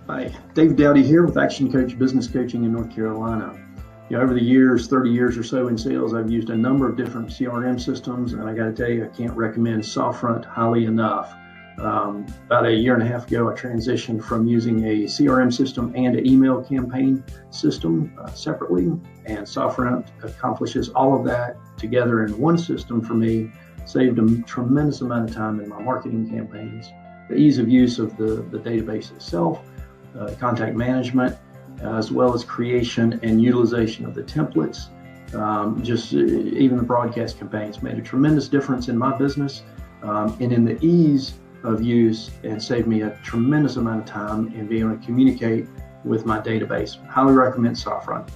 Hi, David Dowdy here with Action Coach Business Coaching in North Carolina. Over the years, 30 years or so in sales, I've used a number of different CRM systems, and I got to tell you, I can't recommend SoftFront highly enough. About a year and a half ago, I transitioned from using a CRM system and an email campaign system separately, and SoftFront accomplishes all of that together in one system for me, saved a tremendous amount of time in my marketing campaigns, the ease of use of the database itself, contact management, as well as creation and utilization of the templates. Even the broadcast campaigns made a tremendous difference in my business and in the ease of use, and saved me a tremendous amount of time in being able to communicate with my database. Highly recommend SoftFront.